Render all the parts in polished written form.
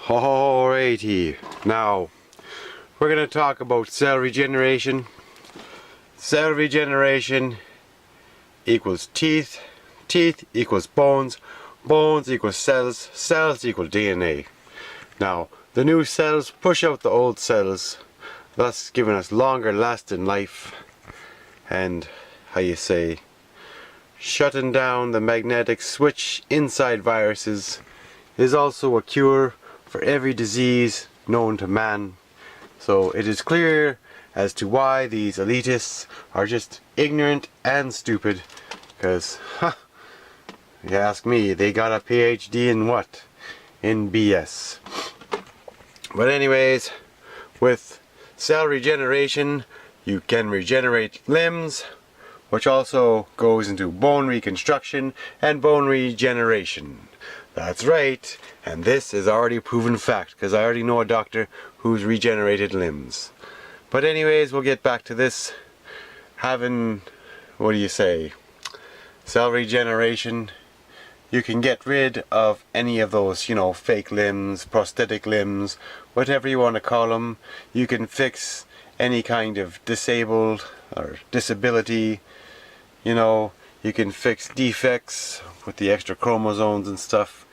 Alrighty, now we're going to talk about cell regeneration. Cell regeneration equals teeth, teeth equals bones, bones equals cells, cells equal DNA. Now, the new cells push out the old cells, thus giving us longer lasting life and, shutting down the magnetic switch inside viruses is also a cure for every disease known to man. So it is clear as to why these elitists are just ignorant and stupid, because, you ask me, they got a PhD in what? In BS. But anyways, with cell regeneration, you can regenerate limbs, which also goes into bone reconstruction and bone regeneration. That's right, and this is already a proven fact, because I already know a doctor who's regenerated limbs. But anyways, we'll get back to this. Having, cell regeneration, you can get rid of any of those, fake limbs, prosthetic limbs, whatever you want to call them. You can fix any kind of disabled or disability. You can fix defects with the extra chromosomes and stuff.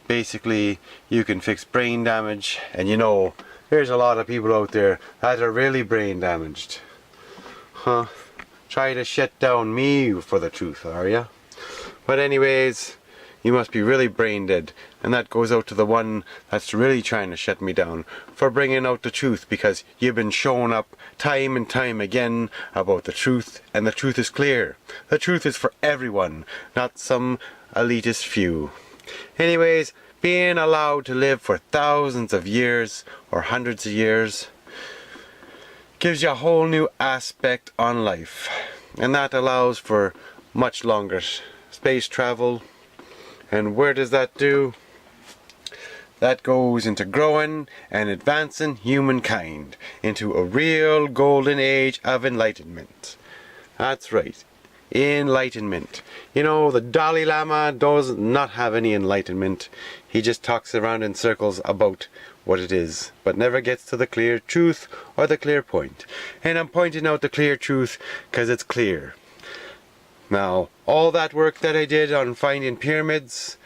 Basically, you can fix brain damage, and there's a lot of people out there that are really brain damaged. Try to shut down me for the truth, are ya? But anyways, you must be really brain dead, and that goes out to the one that's really trying to shut me down for bringing out the truth, because you've been showing up time and time again about the truth, and the truth is clear. The truth is for everyone, not some elitist few. Anyways, being allowed to live for thousands of years or hundreds of years gives you a whole new aspect on life, and that allows for much longer space travel. And where does that do? That goes into growing and advancing humankind into a real golden age of enlightenment. That's right, enlightenment. The Dalai Lama does not have any enlightenment. He just talks around in circles about what it is, but never gets to the clear truth or the clear point. And I'm pointing out the clear truth because it's clear. Now, all that work that I did on finding pyramids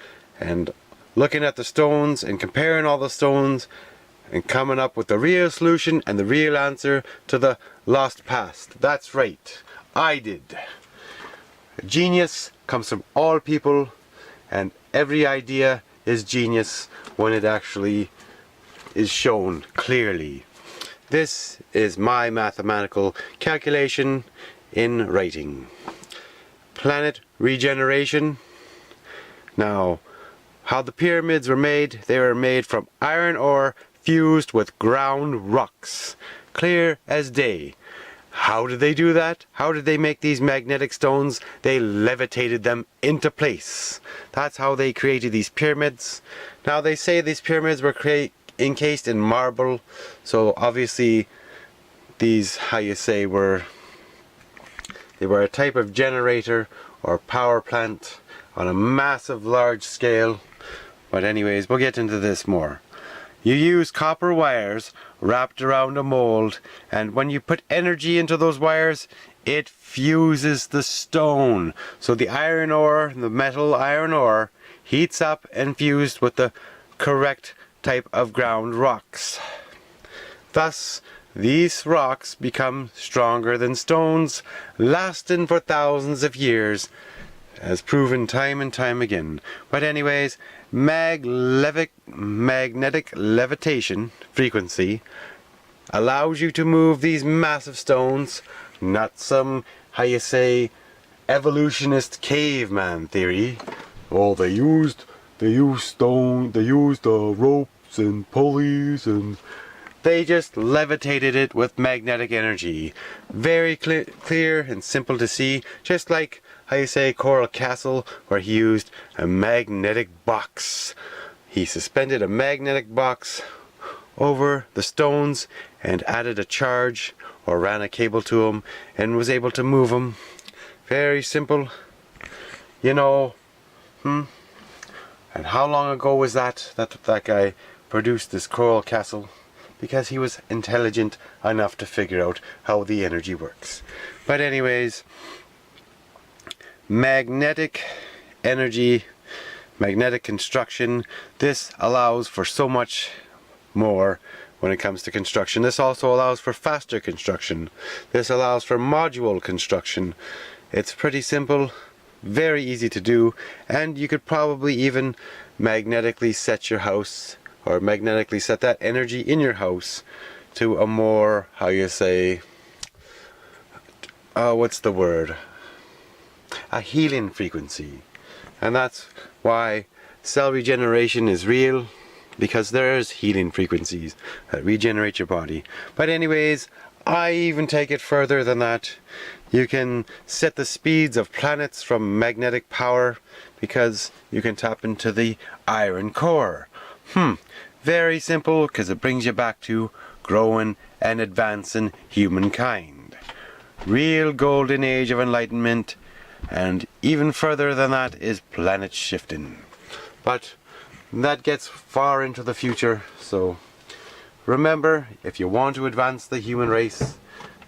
and looking at the stones and comparing all the stones and coming up with the real solution and the real answer to the lost past. That's right, I did. Genius comes from all people, and every idea is genius when it actually is shown clearly. This is my mathematical calculation in writing. Planet regeneration. Now, how the pyramids were made, they were made from iron ore fused with ground rocks, clear as day. How did they do that? How did they make these magnetic stones? They levitated them into place. That's how they created these pyramids. Now, they say these pyramids were encased in marble, so obviously these, they were a type of generator or power plant on a massive large scale. But anyways, we'll get into this more. You use copper wires wrapped around a mold, and when you put energy into those wires, it fuses the stone. So the iron ore, the metal iron ore, heats up and fused with the correct type of ground rocks. Thus, these rocks become stronger than stones, lasting for thousands of years, as proven time and time again. But anyways, magnetic levitation frequency allows you to move these massive stones, not some, evolutionist caveman theory. Oh, they used ropes and pulleys, and they just levitated it with magnetic energy. Very clear and simple to see, just like Coral Castle, where he used a magnetic box. He suspended a magnetic box over the stones and added a charge or ran a cable to them and was able to move them. Very simple. And how long ago was that? That guy produced this coral castle because he was intelligent enough to figure out how the energy works. But anyways, magnetic energy, magnetic construction, this allows for so much more when it comes to construction. This also allows for faster construction. This allows for module construction. It's pretty simple, very easy to do, and you could probably even magnetically set your house, or magnetically set that energy in your house to a more, how you say, what's the word? A healing frequency. And that's why cell regeneration is real, because there's healing frequencies that regenerate your body. But anyways, I even take it further than that. You can set the speeds of planets from magnetic power, because you can tap into the iron core. Very simple, because it brings you back to growing and advancing humankind. Real golden age of enlightenment, and even further than that is planet shifting. But that gets far into the future, so remember, if you want to advance the human race,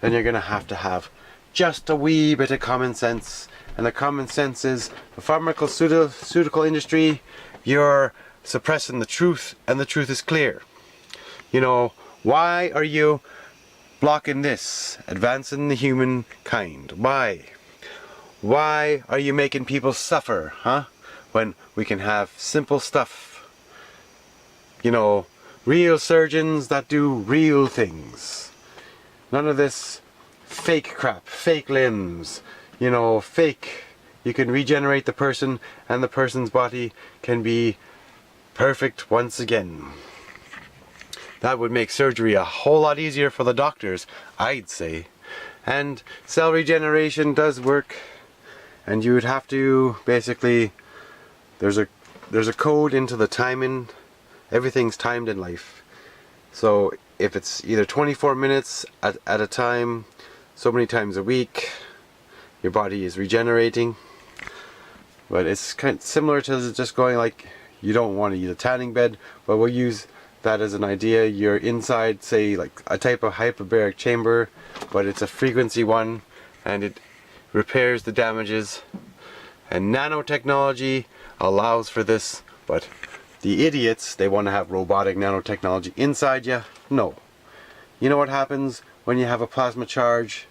then you're going to have just a wee bit of common sense. And the common sense is the pharmaceutical industry, you're suppressing the truth, and the truth is clear. You know, why are you blocking this, advancing the humankind? Why? Why are you making people suffer, when we can have simple stuff? You know, real surgeons that do real things. None of this fake crap, fake limbs, you know, fake. You can regenerate the person, and the person's body can be perfect once again. That would make surgery a whole lot easier for the doctors, I'd say. And cell regeneration does work, and you would have to basically, there's a code into the timing. Everything's timed in life. So if it's either 24 minutes at a time, so many times a week, your body is regenerating. But it's kind of similar to just going like, you don't want to use a tanning bed, but we'll use that as an idea. You're inside, say, like a type of hyperbaric chamber, but it's a frequency one, and it repairs the damages. And nanotechnology allows for this, but the idiots, they want to have robotic nanotechnology inside you. No. You know what happens when you have a plasma charge?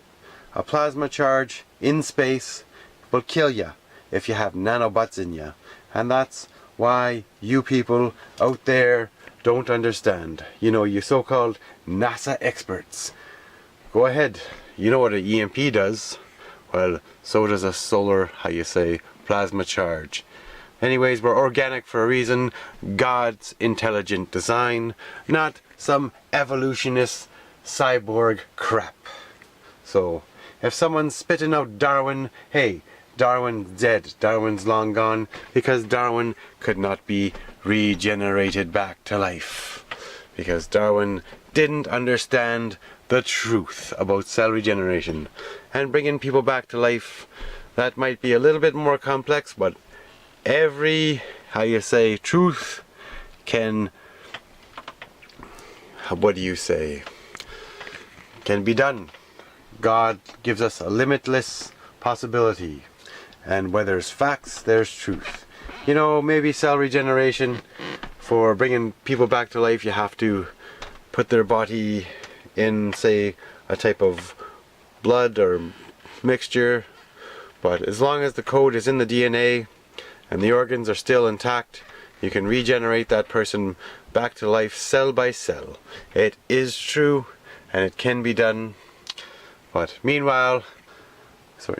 A plasma charge in space will kill you if you have nanobots in you. And that's why you people out there don't understand. You know, you so-called NASA experts. Go ahead. You know what an EMP does. Well, so does a solar, how you say, plasma charge. Anyways, we're organic for a reason. God's intelligent design, not some evolutionist cyborg crap. So, if someone's spitting out Darwin, hey, Darwin's dead. Darwin's long gone, because Darwin could not be regenerated back to life. Because Darwin didn't understand the truth about cell regeneration. And bringing people back to life, that might be a little bit more complex, but every, how you say, truth can, what do you say, can be done. God gives us a limitless possibility, and where there's facts, there's truth. You know, maybe cell regeneration, for bringing people back to life, you have to put their body in, say, a type of blood or mixture, but as long as the code is in the DNA and the organs are still intact, you can regenerate that person back to life cell by cell. It is true, and it can be done. But meanwhile,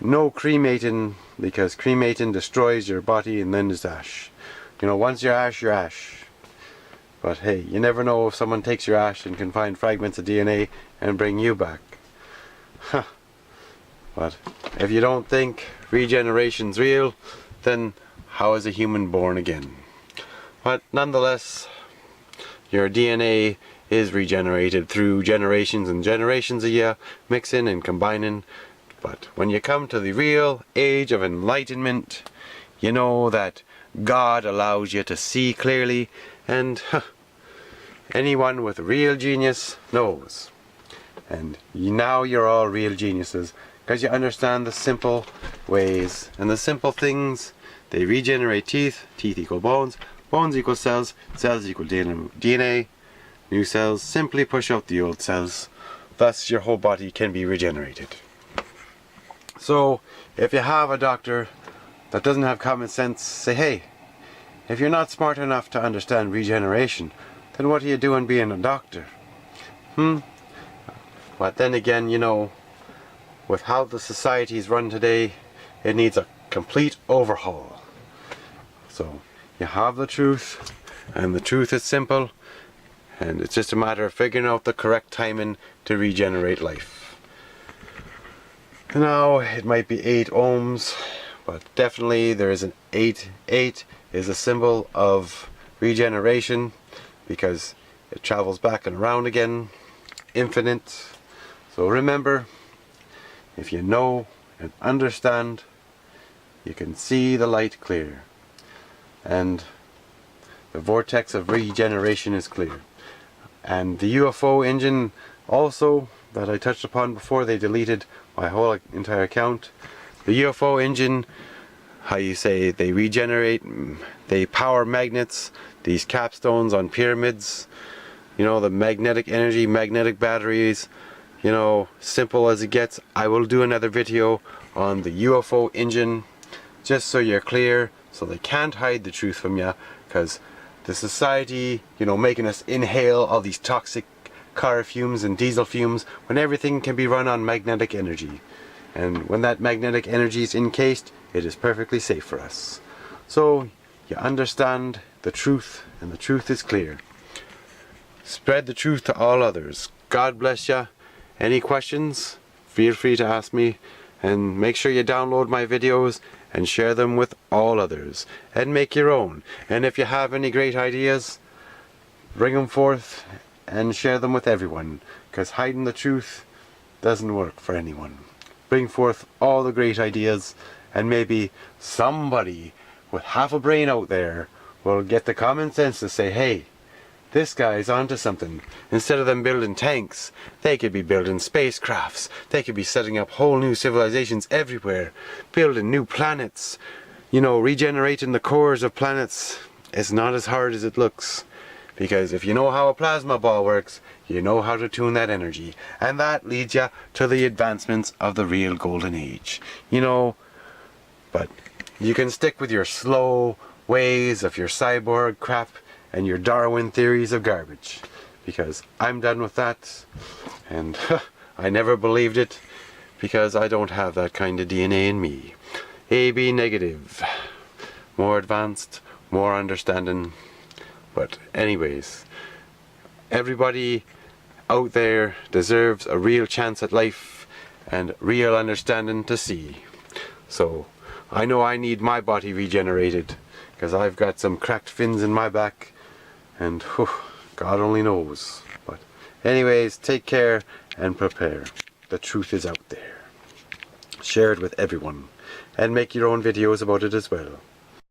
no cremating, because cremating destroys your body and then is ash. You know, once you're ash, you're ash. But hey, you never know if someone takes your ash and can find fragments of DNA and bring you back. But if you don't think regeneration's real, then how is a human born again? But nonetheless, your DNA is regenerated through generations and generations of you mixing and combining. But when you come to the real age of enlightenment, you know that God allows you to see clearly, and anyone with real genius knows. And now you're all real geniuses because you understand the simple ways and the simple things. They regenerate teeth, teeth equal bones, bones equal cells, cells equal DNA, new cells simply push out the old cells. Thus your whole body can be regenerated. So if you have a doctor that doesn't have common sense, say, hey, if you're not smart enough to understand regeneration, then what are you doing being a doctor? But then again, you know, with how the society is run today, it needs a complete overhaul. So you have the truth, and the truth is simple, and it's just a matter of figuring out the correct timing to regenerate life. Now it might be 8 ohms, but definitely there is an 8. 8 is a symbol of regeneration because it travels back and around again, infinite. So remember, if you know and understand, you can see the light clear, and the vortex of regeneration is clear. And the UFO engine also, that I touched upon before they deleted my whole entire account, the UFO engine, how you say, they regenerate, they power magnets, these capstones on pyramids, you know, the magnetic energy, magnetic batteries, you know, simple as it gets. I will do another video on the UFO engine, just so you're clear, so they can't hide the truth from you, because the society, you know, making us inhale all these toxic car fumes and diesel fumes when everything can be run on magnetic energy. And when that magnetic energy is encased, it is perfectly safe for us. So you understand the truth, and the truth is clear. Spread the truth to all others. God bless you. Any questions? Feel free to ask me, and make sure you download my videos and share them with all others, and make your own. And if you have any great ideas, bring them forth and share them with everyone, because hiding the truth doesn't work for anyone. Bring forth all the great ideas, and maybe somebody with half a brain out there will get the common sense to say, hey, this guy's onto something. Instead of them building tanks, they could be building spacecrafts. They could be setting up whole new civilizations everywhere, building new planets. You know, regenerating the cores of planets is not as hard as it looks. Because if you know how a plasma ball works, you know how to tune that energy. And that leads you to the advancements of the real golden age. You know, but you can stick with your slow ways of your cyborg crap and your Darwin theories of garbage, because I'm done with that, and I never believed it, because I don't have that kind of DNA in me. AB negative, more advanced, more understanding. But anyways, everybody out there deserves a real chance at life and real understanding to see. So I know I need my body regenerated, because I've got some cracked fins in my back, and whew, God only knows. But anyways, take care and prepare. The truth is out there. Share it with everyone, and make your own videos about it as well.